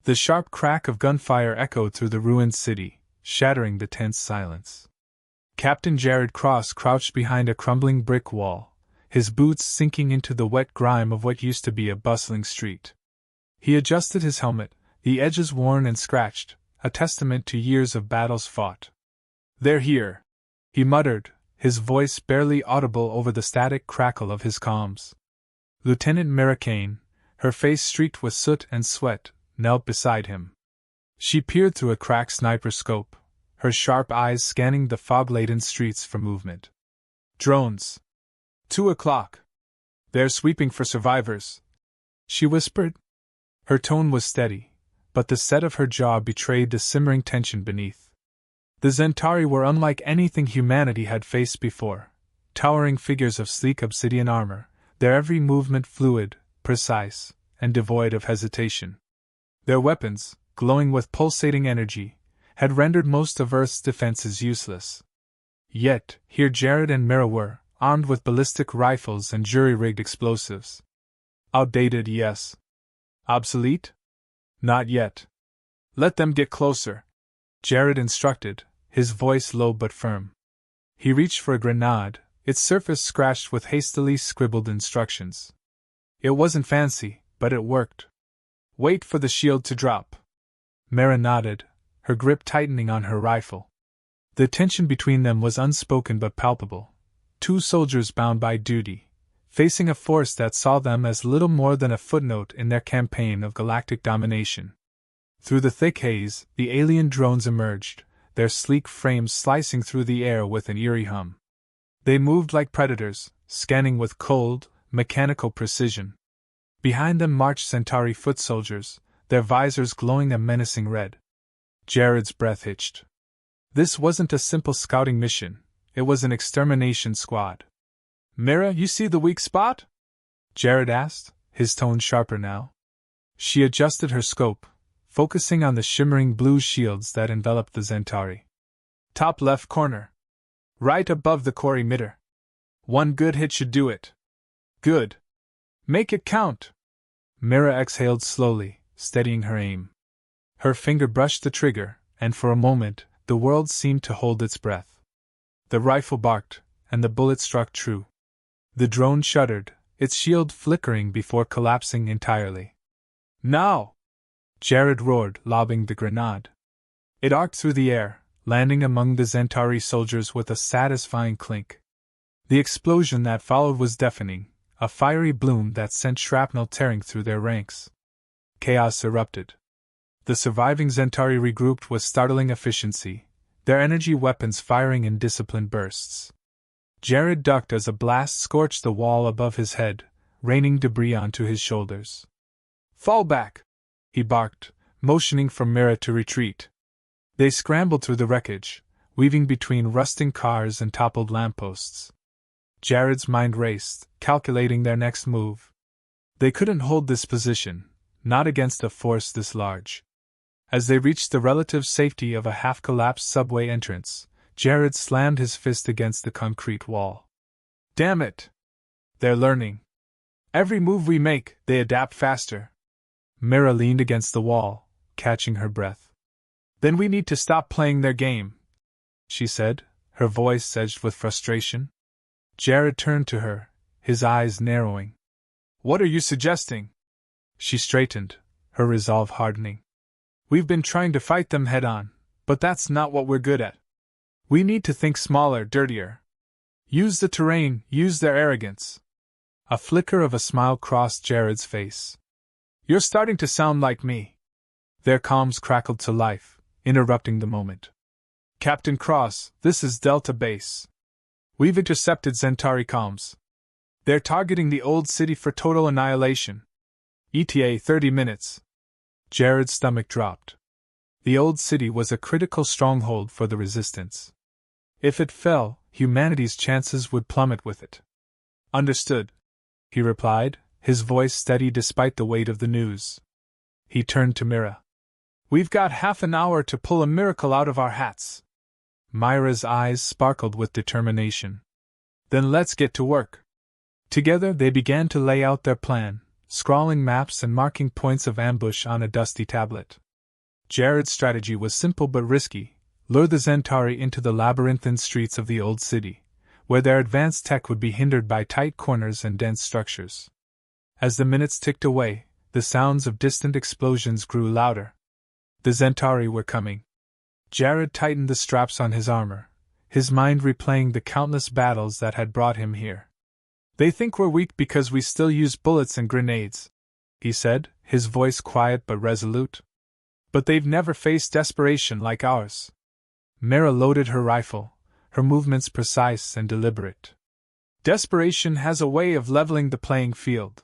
The sharp crack of gunfire echoed through the ruined city, shattering the tense silence. Captain Jared Cross crouched behind a crumbling brick wall, his boots sinking into the wet grime of what used to be a bustling street. He adjusted his helmet, the edges worn and scratched, a testament to years of battles fought. "They're here," he muttered, his voice barely audible over the static crackle of his comms. Lieutenant Mira Kane, her face streaked with soot and sweat, knelt beside him. She peered through a cracked sniper scope, her sharp eyes scanning the fog-laden streets for movement. "Drones. 2 o'clock. They're sweeping for survivors," she whispered. Her tone was steady, but the set of her jaw betrayed the simmering tension beneath. The Zentari were unlike anything humanity had faced before, towering figures of sleek obsidian armor, their every movement fluid, precise, and devoid of hesitation. Their weapons, glowing with pulsating energy, had rendered most of Earth's defenses useless. Yet, here Jared and Mira were, armed with ballistic rifles and jury-rigged explosives. Outdated, yes. Obsolete? Not yet. "Let them get closer," Jared instructed, his voice low but firm. He reached for a grenade, its surface scratched with hastily scribbled instructions. It wasn't fancy, but it worked. "Wait for the shield to drop." Mira nodded, her grip tightening on her rifle. The tension between them was unspoken but palpable. Two soldiers bound by duty, facing a force that saw them as little more than a footnote in their campaign of galactic domination. Through the thick haze, the alien drones emerged, their sleek frames slicing through the air with an eerie hum. They moved like predators, scanning with cold, mechanical precision. Behind them marched Centauri foot soldiers, their visors glowing a menacing red. Jared's breath hitched. This wasn't a simple scouting mission, it was an extermination squad. "Mira, you see the weak spot?" Jared asked, his tone sharper now. She adjusted her scope, focusing on the shimmering blue shields that enveloped the Zentari. "Top left corner. Right above the core emitter. One good hit should do it." "Good. Make it count." Mira exhaled slowly, steadying her aim. Her finger brushed the trigger, and for a moment, the world seemed to hold its breath. The rifle barked, and the bullet struck true. The drone shuddered, its shield flickering before collapsing entirely. "Now!" Jared roared, lobbing the grenade. It arced through the air, landing among the Zentari soldiers with a satisfying clink. The explosion that followed was deafening, a fiery bloom that sent shrapnel tearing through their ranks. Chaos erupted. The surviving Zentari regrouped with startling efficiency, their energy weapons firing in disciplined bursts. Jared ducked as a blast scorched the wall above his head, raining debris onto his shoulders. "Fall back!" he barked, motioning for Mira to retreat. They scrambled through the wreckage, weaving between rusting cars and toppled lampposts. Jared's mind raced, calculating their next move. They couldn't hold this position, not against a force this large. As they reached the relative safety of a half-collapsed subway entrance, Jared slammed his fist against the concrete wall. "Damn it! They're learning. Every move we make, they adapt faster." Mira leaned against the wall, catching her breath. "Then we need to stop playing their game," she said, her voice edged with frustration. Jared turned to her, his eyes narrowing. "What are you suggesting?" She straightened, her resolve hardening. "We've been trying to fight them head-on, but that's not what we're good at. We need to think smaller, dirtier. Use the terrain, use their arrogance." A flicker of a smile crossed Jared's face. "You're starting to sound like me." Their comms crackled to life, interrupting the moment. "Captain Cross, this is Delta Base. We've intercepted Zentari comms. They're targeting the old city for total annihilation. ETA 30 minutes. Jared's stomach dropped. The old city was a critical stronghold for the resistance. If it fell, humanity's chances would plummet with it. "Understood," he replied, his voice steady despite the weight of the news. He turned to Mira. "We've got half an hour to pull a miracle out of our hats." Myra's eyes sparkled with determination. "Then let's get to work." Together they began to lay out their plan, scrawling maps and marking points of ambush on a dusty tablet. Jared's strategy was simple but risky: lure the Zentari into the labyrinthine streets of the old city, where their advanced tech would be hindered by tight corners and dense structures. As the minutes ticked away, the sounds of distant explosions grew louder. The Zentari were coming. Jared tightened the straps on his armor, his mind replaying the countless battles that had brought him here. "They think we're weak because we still use bullets and grenades," he said, his voice quiet but resolute. "But they've never faced desperation like ours." Mira loaded her rifle, her movements precise and deliberate. "Desperation has a way of leveling the playing field."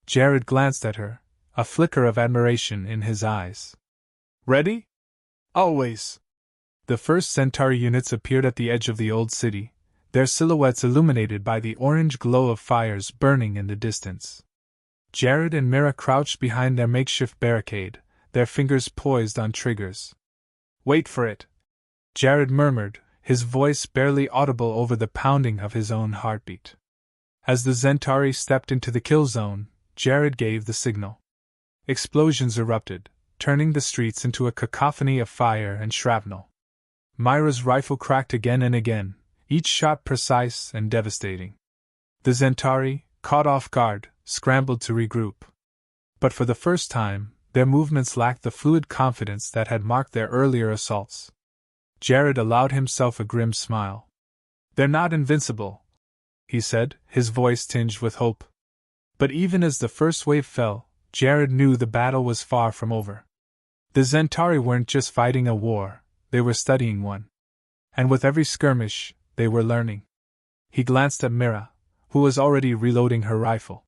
Jared glanced at her, a flicker of admiration in his eyes. "Ready?" "Always." The first Centauri units appeared at the edge of the old city, their silhouettes illuminated by the orange glow of fires burning in the distance. Jared and Mira crouched behind their makeshift barricade, their fingers poised on triggers. "Wait for it," Jared murmured, his voice barely audible over the pounding of his own heartbeat. As the Zentari stepped into the kill zone, Jared gave the signal. Explosions erupted, turning the streets into a cacophony of fire and shrapnel. Myra's rifle cracked again and again, each shot precise and devastating. The Zentari, caught off guard, scrambled to regroup. But for the first time, their movements lacked the fluid confidence that had marked their earlier assaults. Jared allowed himself a grim smile. "They're not invincible," he said, his voice tinged with hope. But even as the first wave fell, Jared knew the battle was far from over. The Zentari weren't just fighting a war, they were studying one. And with every skirmish, they were learning. He glanced at Mira, who was already reloading her rifle.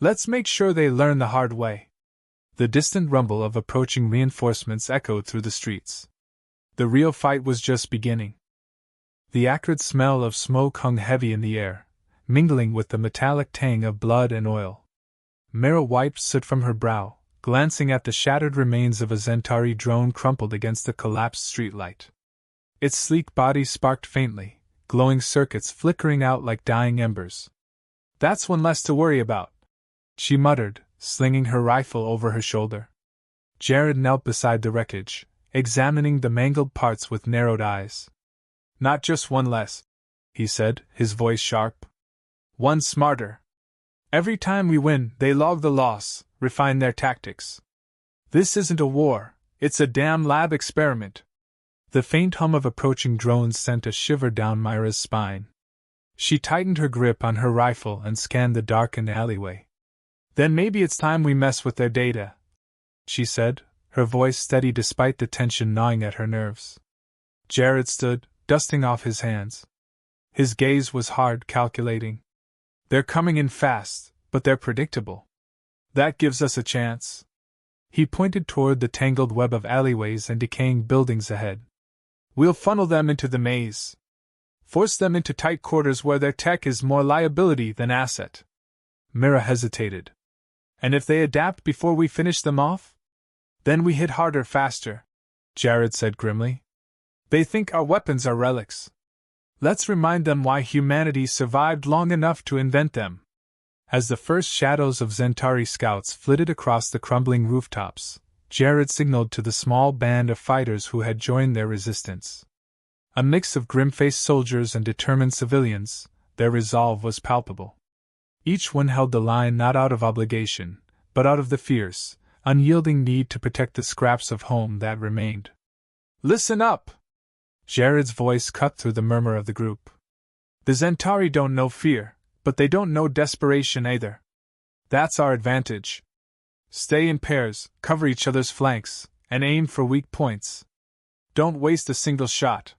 "Let's make sure they learn the hard way." The distant rumble of approaching reinforcements echoed through the streets. The real fight was just beginning. The acrid smell of smoke hung heavy in the air, mingling with the metallic tang of blood and oil. Mira wiped soot from her brow, glancing at the shattered remains of a Zentari drone crumpled against the collapsed streetlight. Its sleek body sparked faintly, glowing circuits flickering out like dying embers. "That's one less to worry about," she muttered, slinging her rifle over her shoulder. Jared knelt beside the wreckage, examining the mangled parts with narrowed eyes. "Not just one less," he said, his voice sharp. "One smarter. Every time we win, they log the loss, refine their tactics. This isn't a war, it's a damn lab experiment." The faint hum of approaching drones sent a shiver down Myra's spine. She tightened her grip on her rifle and scanned the darkened alleyway. "Then maybe it's time we mess with their data," she said, her voice steady despite the tension gnawing at her nerves. Jared stood, dusting off his hands. His gaze was hard, calculating. "They're coming in fast, but they're predictable. That gives us a chance." He pointed toward the tangled web of alleyways and decaying buildings ahead. "We'll funnel them into the maze. Force them into tight quarters where their tech is more liability than asset." Mira hesitated. "And if they adapt before we finish them off? Then we hit harder faster," Jared said grimly. "They think our weapons are relics. Let's remind them why humanity survived long enough to invent them." As the first shadows of Zentari scouts flitted across the crumbling rooftops, Jared signaled to the small band of fighters who had joined their resistance. A mix of grim-faced soldiers and determined civilians, their resolve was palpable. Each one held the line not out of obligation, but out of the fierce, unyielding need to protect the scraps of home that remained. "Listen up!" Jared's voice cut through the murmur of the group. "The Zentari don't know fear, but they don't know desperation either. That's our advantage. Stay in pairs, cover each other's flanks, and aim for weak points. Don't waste a single shot."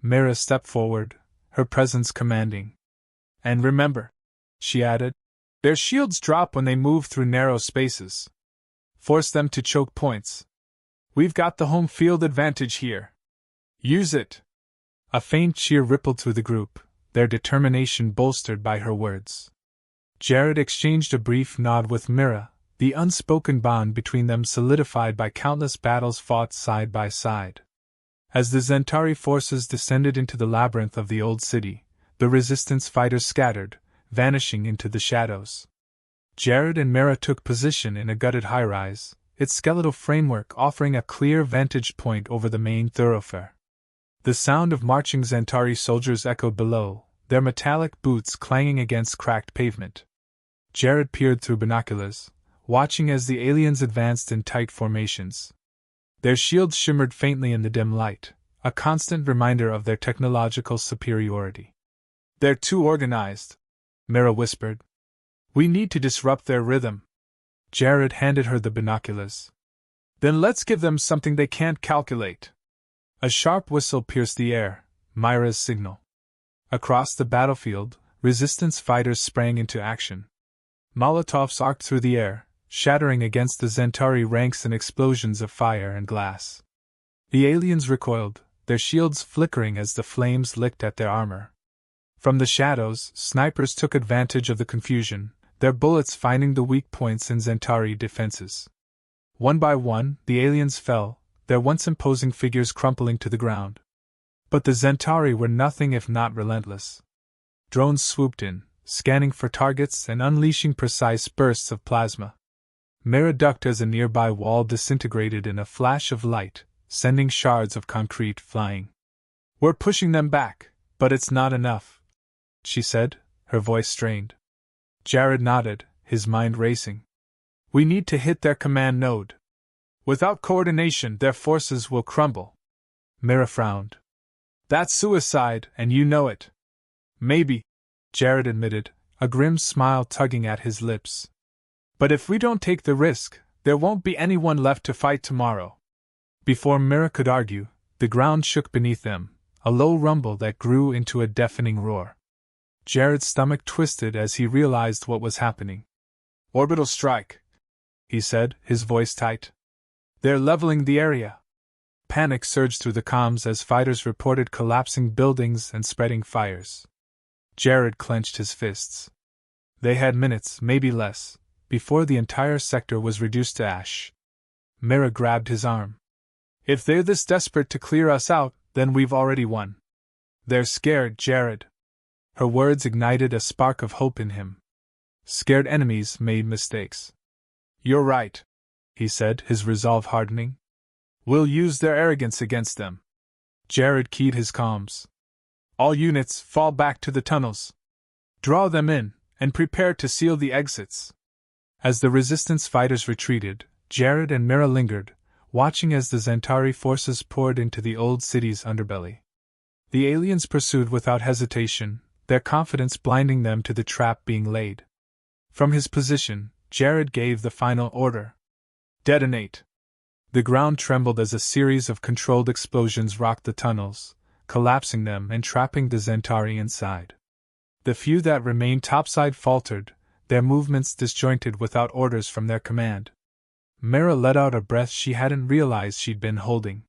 Mira stepped forward, her presence commanding. "And remember," she added, "their shields drop when they move through narrow spaces. Force them to choke points. We've got the home field advantage here. Use it." A faint cheer rippled through the group, their determination bolstered by her words. Jared exchanged a brief nod with Mira, the unspoken bond between them solidified by countless battles fought side by side. As the Zentari forces descended into the labyrinth of the old city, the resistance fighters scattered, vanishing into the shadows. Jared and Mira took position in a gutted high-rise, its skeletal framework offering a clear vantage point over the main thoroughfare. The sound of marching Zentari soldiers echoed below, their metallic boots clanging against cracked pavement. Jared peered through binoculars, watching as the aliens advanced in tight formations. Their shields shimmered faintly in the dim light, a constant reminder of their technological superiority. "They're too organized," Mira whispered. "We need to disrupt their rhythm." Jared handed her the binoculars. "Then let's give them something they can't calculate." A sharp whistle pierced the air, Myra's signal. Across the battlefield, resistance fighters sprang into action. Molotovs arced through the air, shattering against the Zentari ranks in explosions of fire and glass. The aliens recoiled, their shields flickering as the flames licked at their armor. From the shadows, snipers took advantage of the confusion, their bullets finding the weak points in Zentari defenses. One by one, the aliens fell, their once imposing figures crumpling to the ground. But the Zentari were nothing if not relentless. Drones swooped in, scanning for targets and unleashing precise bursts of plasma. Mira ducked as a nearby wall disintegrated in a flash of light, sending shards of concrete flying. "We're pushing them back, but it's not enough," she said, her voice strained. Jared nodded, his mind racing. "We need to hit their command node. Without coordination, their forces will crumble." Mira frowned. "That's suicide, and you know it." "Maybe," Jared admitted, a grim smile tugging at his lips. "But if we don't take the risk, there won't be anyone left to fight tomorrow." Before Mira could argue, the ground shook beneath them, a low rumble that grew into a deafening roar. Jared's stomach twisted as he realized what was happening. "Orbital strike," he said, his voice tight. "They're leveling the area." Panic surged through the comms as fighters reported collapsing buildings and spreading fires. Jared clenched his fists. They had minutes, maybe less, before the entire sector was reduced to ash. Mira grabbed his arm. "If they're this desperate to clear us out, then we've already won." "They're scared, Jared." Her words ignited a spark of hope in him. Scared enemies made mistakes. "You're right," he said, his resolve hardening. "We'll use their arrogance against them." Jared keyed his comms. "All units, fall back to the tunnels. Draw them in, and prepare to seal the exits." As the resistance fighters retreated, Jared and Mira lingered, watching as the Zentari forces poured into the old city's underbelly. The aliens pursued without hesitation, their confidence blinding them to the trap being laid. From his position, Jared gave the final order. "Detonate." The ground trembled as a series of controlled explosions rocked the tunnels, collapsing them and trapping the Zentari inside. The few that remained topside faltered, their movements disjointed without orders from their command. Mira let out a breath she hadn't realized she'd been holding.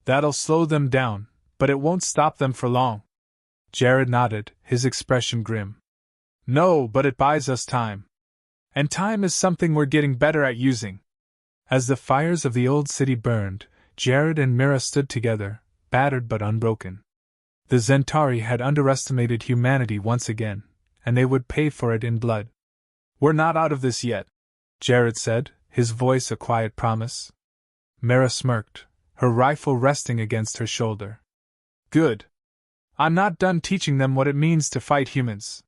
"That'll slow them down, but it won't stop them for long." Jared nodded, his expression grim. "No, but it buys us time. And time is something we're getting better at using." As the fires of the old city burned, Jared and Mira stood together, battered but unbroken. The Zentari had underestimated humanity once again, and they would pay for it in blood. "We're not out of this yet," Jared said, his voice a quiet promise. Mira smirked, her rifle resting against her shoulder. "Good. I'm not done teaching them what it means to fight humans."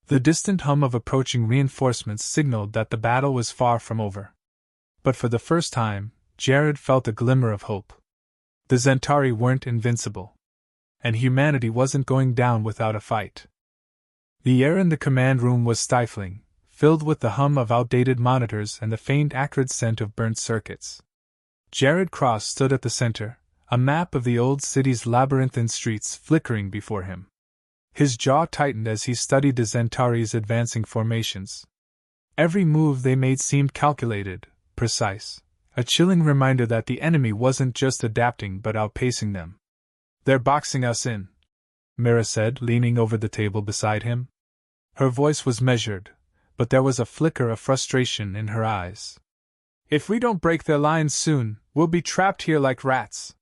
The distant hum of approaching reinforcements signaled that the battle was far from over. But for the first time, Jared felt a glimmer of hope. The Zentari weren't invincible. And humanity wasn't going down without a fight. The air in the command room was stifling, filled with the hum of outdated monitors and the faint acrid scent of burnt circuits. Jared Cross stood at the center, a map of the old city's labyrinthine streets flickering before him. His jaw tightened as he studied the Zentari's advancing formations. Every move they made seemed calculated, precise, a chilling reminder that the enemy wasn't just adapting but outpacing them. "They're boxing us in," Mira said, leaning over the table beside him. Her voice was measured, but there was a flicker of frustration in her eyes. "If we don't break their lines soon, we'll be trapped here like rats."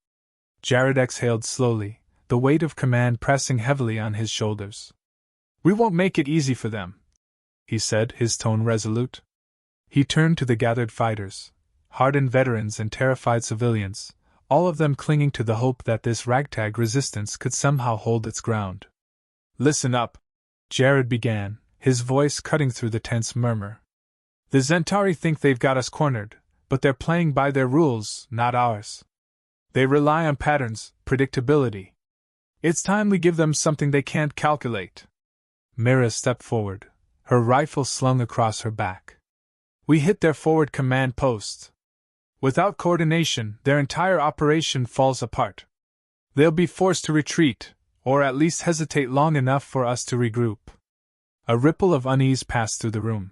Jared exhaled slowly, the weight of command pressing heavily on his shoulders. "We won't make it easy for them." he said, his tone resolute. He turned to the gathered fighters, hardened veterans and terrified civilians, all of them clinging to the hope that this ragtag resistance could somehow hold its ground. Listen up, Jared began, his voice cutting through the tense murmur. The Zentari think they've got us cornered, but they're playing by their rules, not ours. They rely on patterns, predictability. It's time we give them something they can't calculate. Mira stepped forward, her rifle slung across her back. We hit their forward command post. Without coordination, their entire operation falls apart. They'll be forced to retreat, or at least hesitate long enough for us to regroup. A ripple of unease passed through the room.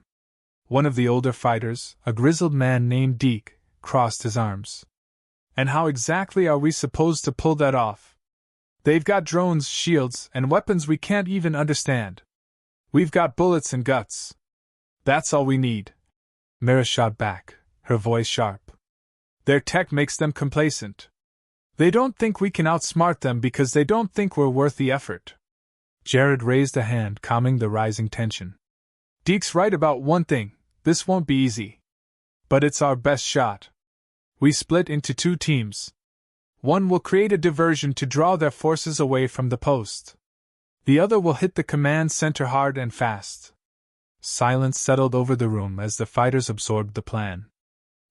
One of the older fighters, a grizzled man named Deke, crossed his arms. And how exactly are we supposed to pull that off? They've got drones, shields, and weapons we can't even understand. We've got bullets and guts. That's all we need. Mira shot back, her voice sharp. Their tech makes them complacent. They don't think we can outsmart them because they don't think we're worth the effort. Jared raised a hand, calming the rising tension. Deke's right about one thing, this won't be easy. But it's our best shot. We split into two teams. One will create a diversion to draw their forces away from the post. The other will hit the command center hard and fast. Silence settled over the room as the fighters absorbed the plan.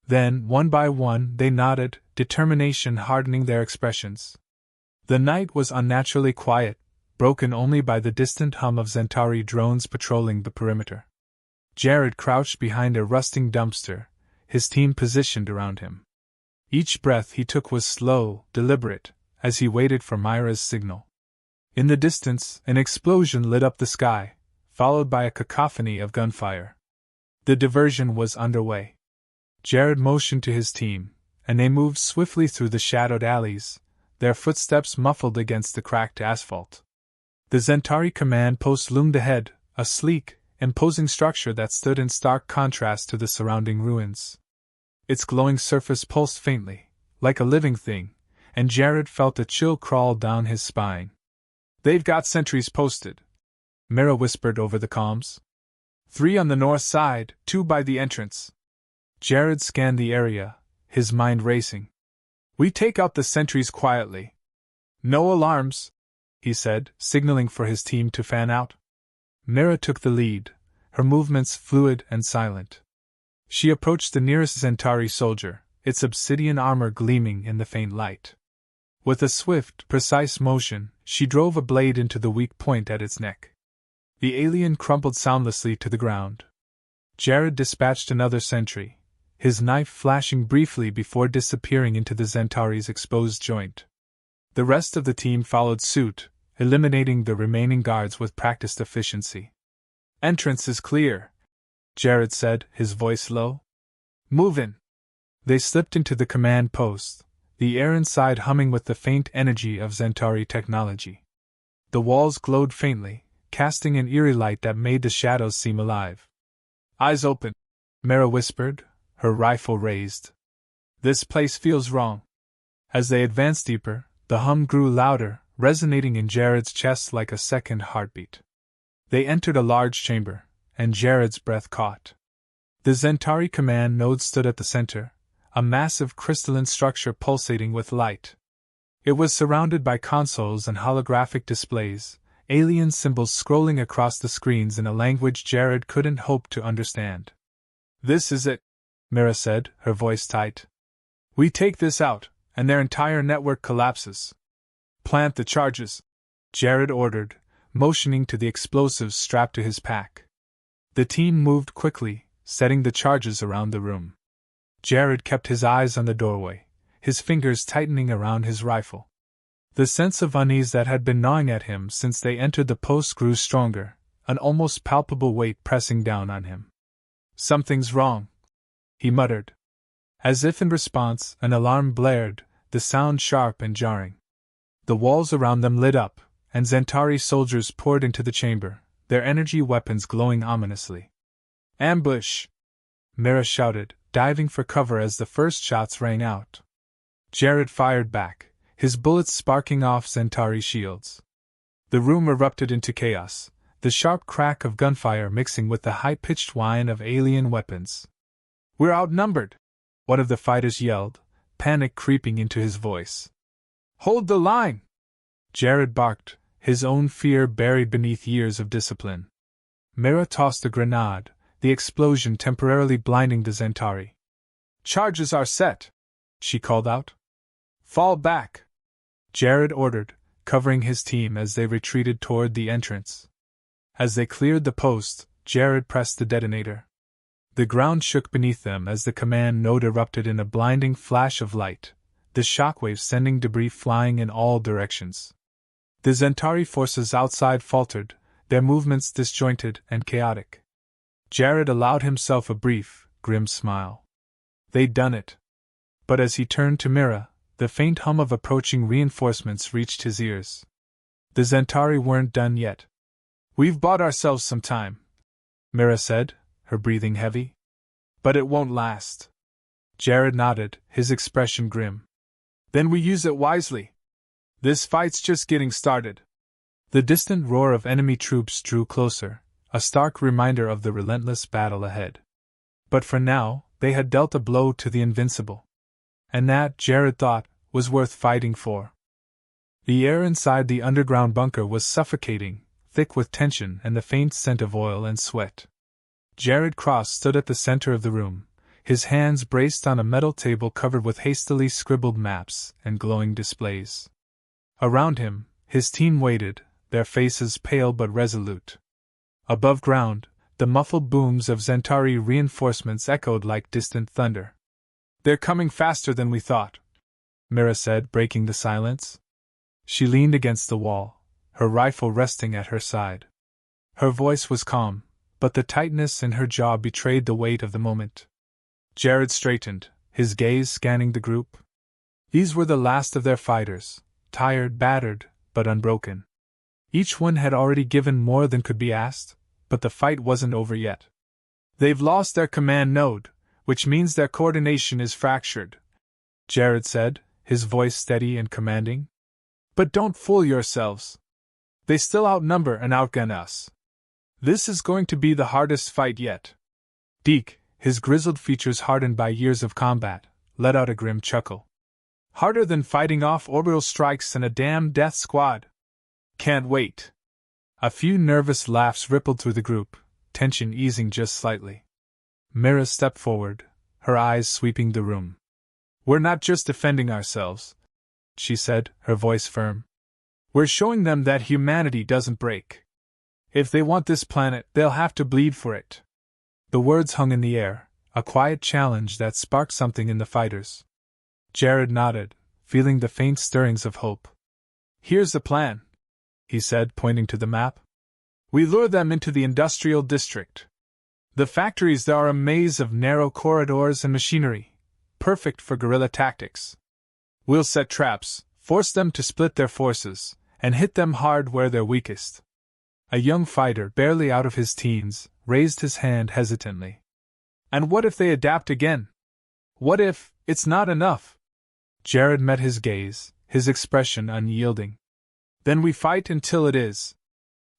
Then, one by one, they nodded, determination hardening their expressions. The night was unnaturally quiet, broken only by the distant hum of Zentari drones patrolling the perimeter. Jared crouched behind a rusting dumpster, his team positioned around him. Each breath he took was slow, deliberate, as he waited for Myra's signal. In the distance, an explosion lit up the sky, followed by a cacophony of gunfire. The diversion was underway. Jared motioned to his team, and they moved swiftly through the shadowed alleys, their footsteps muffled against the cracked asphalt. The Zentari command post loomed ahead, a sleek, imposing structure that stood in stark contrast to the surrounding ruins. Its glowing surface pulsed faintly, like a living thing, and Jared felt a chill crawl down his spine. They've got sentries posted, Mira whispered over the comms. 3 on the north side, 2 by the entrance. Jared scanned the area, his mind racing. We take out the sentries quietly. No alarms, he said, signaling for his team to fan out. Mira took the lead, her movements fluid and silent. She approached the nearest Zentari soldier, its obsidian armor gleaming in the faint light. With a swift, precise motion, she drove a blade into the weak point at its neck. The alien crumpled soundlessly to the ground. Jared dispatched another sentry, his knife flashing briefly before disappearing into the Zentari's exposed joint. The rest of the team followed suit, eliminating the remaining guards with practiced efficiency. Entrance is clear, Jared said, his voice low. Move in. They slipped into the command post, the air inside humming with the faint energy of Zentari technology. The walls glowed faintly, casting an eerie light that made the shadows seem alive. Eyes open, Mira whispered, her rifle raised. This place feels wrong. As they advanced deeper, the hum grew louder, resonating in Jared's chest like a second heartbeat. They entered a large chamber, and Jared's breath caught. The Zentari command node stood at the center, a massive crystalline structure pulsating with light. It was surrounded by consoles and holographic displays, alien symbols scrolling across the screens in a language Jared couldn't hope to understand. This is it, Mira said, her voice tight. We take this out, and their entire network collapses. Plant the charges, Jared ordered, motioning to the explosives strapped to his pack. The team moved quickly, setting the charges around the room. Jared kept his eyes on the doorway, his fingers tightening around his rifle. The sense of unease that had been gnawing at him since they entered the post grew stronger, an almost palpable weight pressing down on him. Something's wrong, he muttered. As if in response, an alarm blared, the sound sharp and jarring. The walls around them lit up, and Zentari soldiers poured into the chamber, their energy weapons glowing ominously. Ambush! Mira shouted, diving for cover as the first shots rang out. Jared fired back, his bullets sparking off Zentari shields. The room erupted into chaos, the sharp crack of gunfire mixing with the high-pitched whine of alien weapons. "We're outnumbered!" one of the fighters yelled, panic creeping into his voice. "Hold the line!" Jared barked, his own fear buried beneath years of discipline. Mira tossed a grenade, the explosion temporarily blinding the Zentari. "Charges are set!" she called out. "Fall back!" Jared ordered, covering his team as they retreated toward the entrance. As they cleared the post, Jared pressed the detonator. The ground shook beneath them as the command node erupted in a blinding flash of light, the shockwaves sending debris flying in all directions. The Zentari forces outside faltered, their movements disjointed and chaotic. Jared allowed himself a brief, grim smile. They'd done it. But as he turned to Mira, the faint hum of approaching reinforcements reached his ears. The Zentari weren't done yet. "We've bought ourselves some time," Mira said, her breathing heavy. "But it won't last." Jared nodded, his expression grim. "Then we use it wisely. This fight's just getting started." The distant roar of enemy troops drew closer, a stark reminder of the relentless battle ahead. But for now, they had dealt a blow to the invincible. And that, Jared thought, was worth fighting for. The air inside the underground bunker was suffocating, thick with tension and the faint scent of oil and sweat. Jared Cross stood at the center of the room, his hands braced on a metal table covered with hastily scribbled maps and glowing displays. Around him, his team waited, their faces pale but resolute. Above ground, the muffled booms of Zentari reinforcements echoed like distant thunder. "They're coming faster than we thought," Mira said, breaking the silence. She leaned against the wall, her rifle resting at her side. Her voice was calm, but the tightness in her jaw betrayed the weight of the moment. Jared straightened, his gaze scanning the group. These were the last of their fighters, tired, battered, but unbroken. Each one had already given more than could be asked, but the fight wasn't over yet. "They've lost their command node, which means their coordination is fractured," Jared said, his voice steady and commanding. "But don't fool yourselves. They still outnumber and outgun us. This is going to be the hardest fight yet." Deke, his grizzled features hardened by years of combat, let out a grim chuckle. "Harder than fighting off orbital strikes and a damn death squad. Can't wait." A few nervous laughs rippled through the group, tension easing just slightly. Mira stepped forward, her eyes sweeping the room. "We're not just defending ourselves," she said, her voice firm. "We're showing them that humanity doesn't break. If they want this planet, they'll have to bleed for it." The words hung in the air, a quiet challenge that sparked something in the fighters. Jared nodded, feeling the faint stirrings of hope. "Here's the plan," he said, pointing to the map. "We lure them into the industrial district. The factories there are a maze of narrow corridors and machinery, perfect for guerrilla tactics. We'll set traps, force them to split their forces, and hit them hard where they're weakest." A young fighter, barely out of his teens, raised his hand hesitantly. "And what if they adapt again? What if it's not enough?" Jared met his gaze, his expression unyielding. "Then we fight until it is.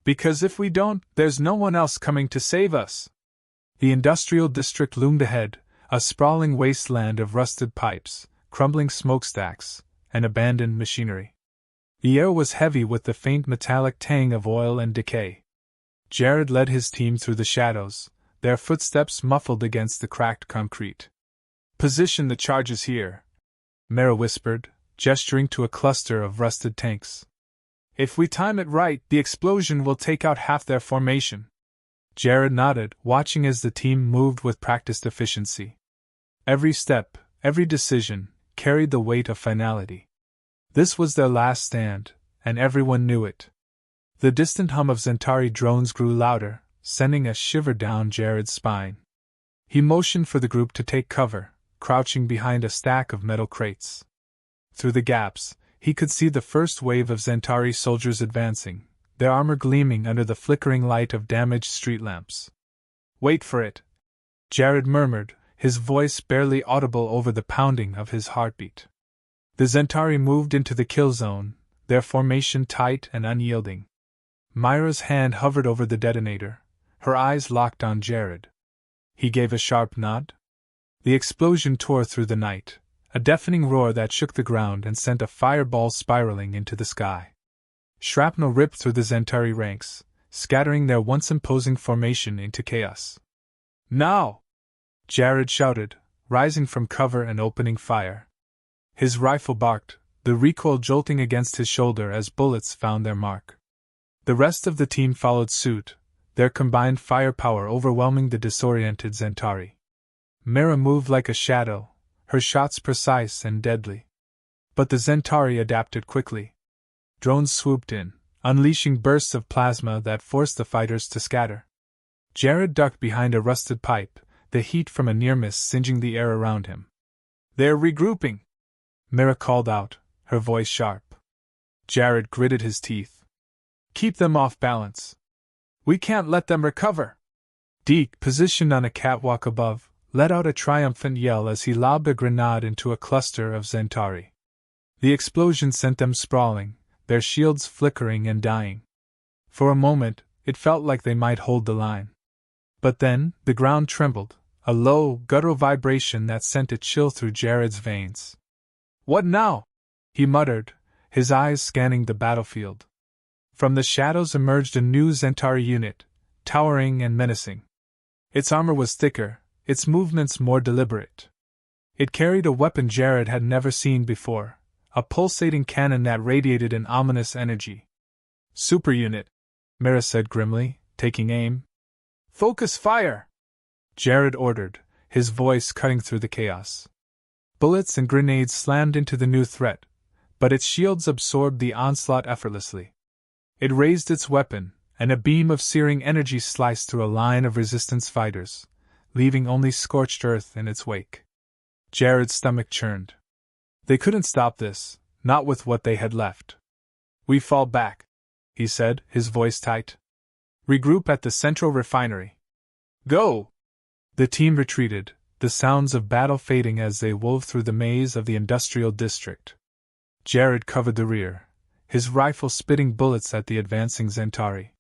Because if we don't, there's no one else coming to save us." The industrial district loomed ahead, a sprawling wasteland of rusted pipes, crumbling smokestacks, and abandoned machinery. The air was heavy with the faint metallic tang of oil and decay. Jared led his team through the shadows, their footsteps muffled against the cracked concrete. "Position the charges here," Mira whispered, gesturing to a cluster of rusted tanks. "If we time it right, the explosion will take out half their formation." Jared nodded, watching as the team moved with practiced efficiency. Every step, every decision, carried the weight of finality. This was their last stand, and everyone knew it. The distant hum of Zentari drones grew louder, sending a shiver down Jared's spine. He motioned for the group to take cover, crouching behind a stack of metal crates. Through the gaps, he could see the first wave of Zentari soldiers advancing, their armor gleaming under the flickering light of damaged street lamps. "Wait for it," Jared murmured, his voice barely audible over the pounding of his heartbeat. The Zentari moved into the kill zone, their formation tight and unyielding. Myra's hand hovered over the detonator, her eyes locked on Jared. He gave a sharp nod. The explosion tore through the night, a deafening roar that shook the ground and sent a fireball spiraling into the sky. Shrapnel ripped through the Zentari ranks, scattering their once imposing formation into chaos. "Now!" Jared shouted, rising from cover and opening fire. His rifle barked, the recoil jolting against his shoulder as bullets found their mark. The rest of the team followed suit, their combined firepower overwhelming the disoriented Zentari. Mira moved like a shadow, her shots precise and deadly. But the Zentari adapted quickly. Drones swooped in, unleashing bursts of plasma that forced the fighters to scatter. Jared ducked behind a rusted pipe, the heat from a near miss singeing the air around him. "They're regrouping!" Mira called out, her voice sharp. Jared gritted his teeth. "Keep them off balance. We can't let them recover!" Deke, positioned on a catwalk above, let out a triumphant yell as he lobbed a grenade into a cluster of Zentari. The explosion sent them sprawling, their shields flickering and dying. For a moment, it felt like they might hold the line. But then, the ground trembled, a low, guttural vibration that sent a chill through Jared's veins. "What now?" he muttered, his eyes scanning the battlefield. From the shadows emerged a new Zentari unit, towering and menacing. Its armor was thicker, its movements more deliberate. It carried a weapon Jared had never seen before, a pulsating cannon that radiated an ominous energy. "Super unit," Mira said grimly, taking aim. "Focus fire!" Jared ordered, his voice cutting through the chaos. Bullets and grenades slammed into the new threat, but its shields absorbed the onslaught effortlessly. It raised its weapon, and a beam of searing energy sliced through a line of resistance fighters, leaving only scorched earth in its wake. Jared's stomach churned. They couldn't stop this, not with what they had left. "We fall back," he said, his voice tight. "Regroup at the central refinery." "Go!" The team retreated, the sounds of battle fading as they wove through the maze of the industrial district. Jared covered the rear, his rifle spitting bullets at the advancing Zentari.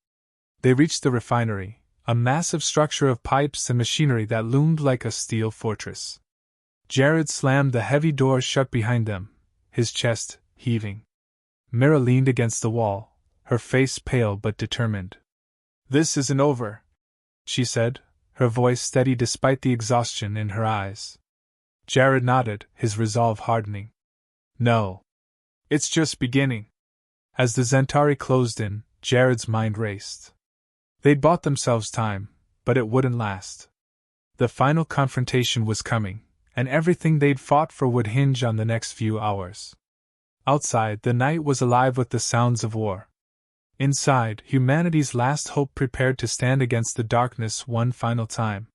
They reached the refinery, a massive structure of pipes and machinery that loomed like a steel fortress. Jared slammed the heavy door shut behind them, his chest heaving. Mira leaned against the wall, her face pale but determined. "This isn't over," she said, her voice steady despite the exhaustion in her eyes. Jared nodded, his resolve hardening. "No. It's just beginning." As the Zentari closed in, Jared's mind raced. They'd bought themselves time, but it wouldn't last. The final confrontation was coming, and everything they'd fought for would hinge on the next few hours. Outside, the night was alive with the sounds of war. Inside, humanity's last hope prepared to stand against the darkness one final time.